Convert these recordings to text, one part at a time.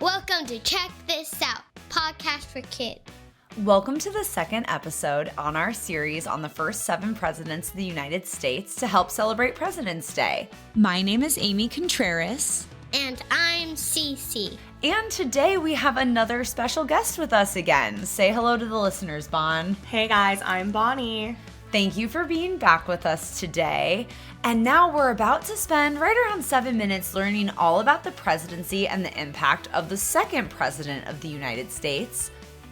Welcome to Check This Out, podcast for kids. Welcome to the second episode on our series on the first 7 presidents of the United States to help celebrate President's Day. My name is Amy Contreras. And I'm Cece. And today we have another special guest with us again. Say hello to the listeners, Bon. Hey guys, I'm Bonnie. Thank you for being back with us today. And now we're about to spend right around 7 minutes learning all about the presidency and the impact of the second president of the United States,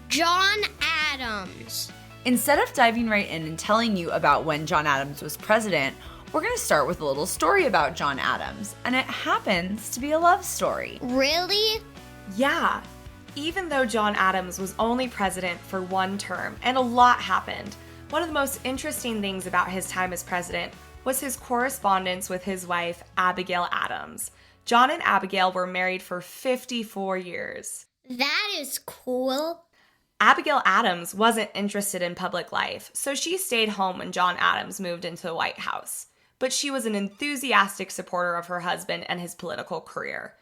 John Adams. Instead of diving right in and telling you about when John Adams was president, we're going to start with a little story about John Adams, and it happens to be a love story. Really? Yeah. Even though John Adams was only president for one term and a lot happened, one of the most interesting things about his time as president was his correspondence with his wife, Abigail Adams. John and Abigail were married for 54 years. That is cool. Abigail Adams wasn't interested in public life, so she stayed home when John Adams moved into the White House. But she was an enthusiastic supporter of her husband and his political career.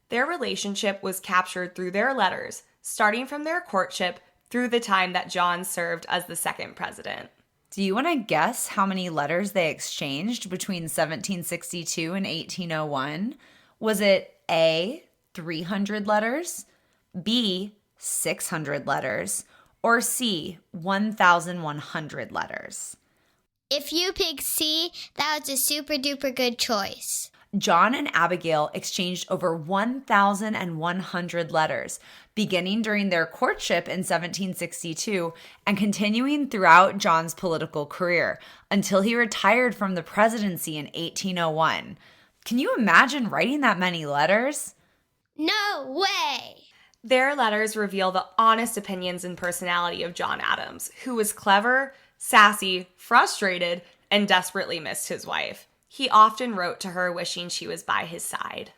Their relationship was captured through their letters, starting from their courtship through the time that John served as the second president. Do you want to guess how many letters they exchanged between 1762 and 1801? Was it A, 300 letters, B, 600 letters, or C, 1,100 letters? If you pick C, that was a super duper good choice. John and Abigail exchanged over 1,100 letters, beginning during their courtship in 1762 and continuing throughout John's political career until he retired from the presidency in 1801. Can you imagine writing that many letters? No way! Their letters reveal the honest opinions and personality of John Adams, who was clever, sassy, frustrated, and desperately missed his wife. He often wrote to her wishing she was by his side.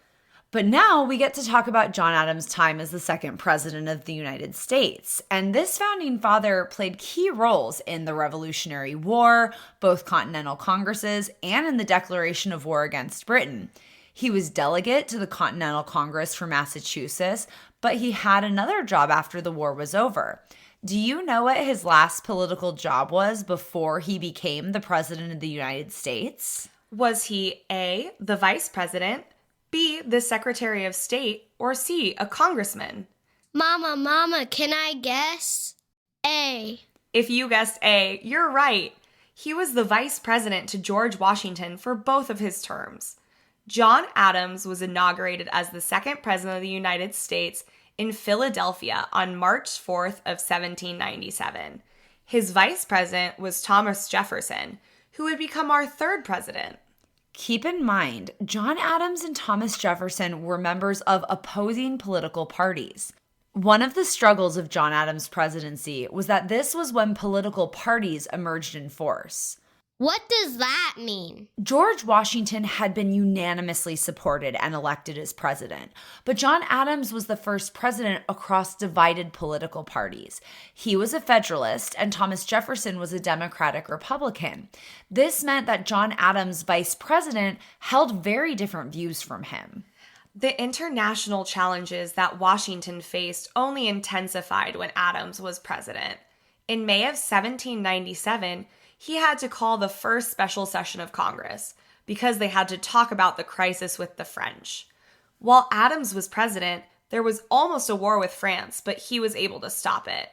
But now we get to talk about John Adams' time as the second president of the United States. And this founding father played key roles in the Revolutionary War, both Continental Congresses, and in the declaration of war against Britain. He was delegate to the Continental Congress for Massachusetts, but he had another job after the war was over. Do you know what his last political job was before he became the president of the United States? Was he A, the vice president, B, the secretary of state, or C, a congressman? Mama, can I guess? A. If you guessed A, you're right. He was the vice president to George Washington for both of his terms. John Adams was inaugurated as the second president of the United States in Philadelphia on March 4th of 1797. His vice president was Thomas Jefferson, who would become our third president. Keep in mind, John Adams and Thomas Jefferson were members of opposing political parties. One of the struggles of John Adams' presidency was that this was when political parties emerged in force. What does that mean? George Washington had been unanimously supported and elected as president, but John Adams was the first president across divided political parties. He was a Federalist, and Thomas Jefferson was a Democratic Republican. This meant that John Adams, vice president, held very different views from him. The international challenges that Washington faced only intensified when Adams was president. In May of 1797, he had to call the first special session of Congress because they had to talk about the crisis with the French. While Adams was president, there was almost a war with France, but he was able to stop it.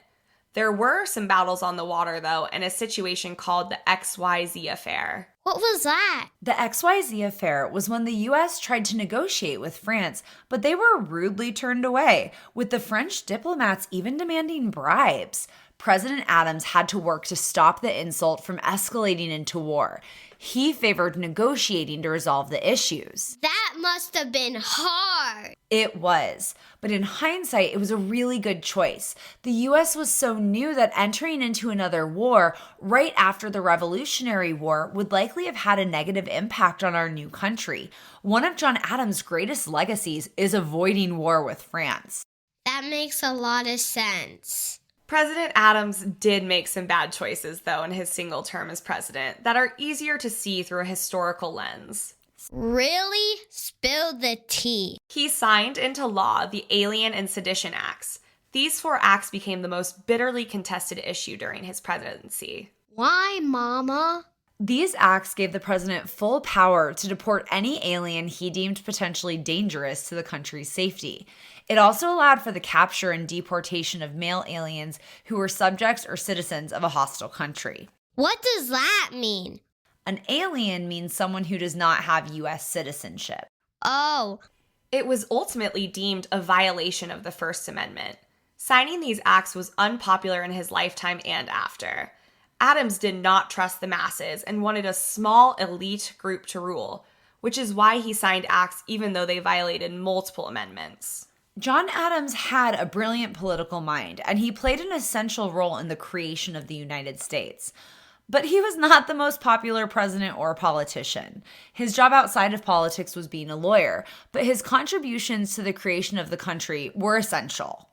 There were some battles on the water, though, and a situation called the XYZ Affair. What was that? The XYZ Affair was when the U.S. tried to negotiate with France, but they were rudely turned away, with the French diplomats even demanding bribes. President Adams had to work to stop the insult from escalating into war. He favored negotiating to resolve the issues. That must have been hard. It was. But in hindsight, it was a really good choice. The U.S. was so new that entering into another war right after the Revolutionary War would likely have had a negative impact on our new country. One of John Adams' greatest legacies is avoiding war with France. That makes a lot of sense. President Adams did make some bad choices, though, in his single term as president that are easier to see through a historical lens. Acts. Really? Spill the tea. He signed into law the Alien and Sedition Acts. These 4 acts became the most bitterly contested issue during his presidency. Why, Mama? These acts gave the president full power to deport any alien he deemed potentially dangerous to the country's safety. It also allowed for the capture and deportation of male aliens who were subjects or citizens of a hostile country. What does that mean? An alien means someone who does not have U.S. citizenship. Oh. It was ultimately deemed a violation of the First Amendment. Signing these acts was unpopular in his lifetime and after. Adams did not trust the masses and wanted a small elite group to rule, which is why he signed acts even though they violated multiple amendments. John Adams had a brilliant political mind, and he played an essential role in the creation of the United States. But he was not the most popular president or politician. His job outside of politics was being a lawyer, but his contributions to the creation of the country were essential.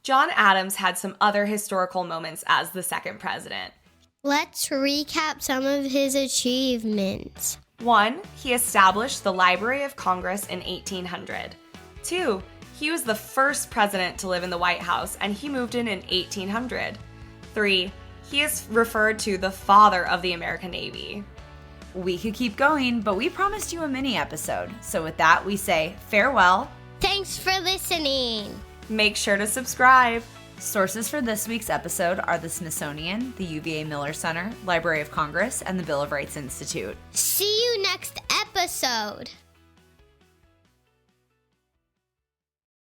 John Adams had some other historical moments as the second president. Let's recap some of his achievements. 1. He established the Library of Congress in 1800. 2. He was the first president to live in the White House, and he moved in 1800. 3. He is referred to the father of the American Navy. We could keep going, but we promised you a mini episode. So with that, we say farewell. Thanks for listening. Make sure to subscribe. Sources for this week's episode are the Smithsonian, the UVA Miller Center, Library of Congress, and the Bill of Rights Institute. See you next episode.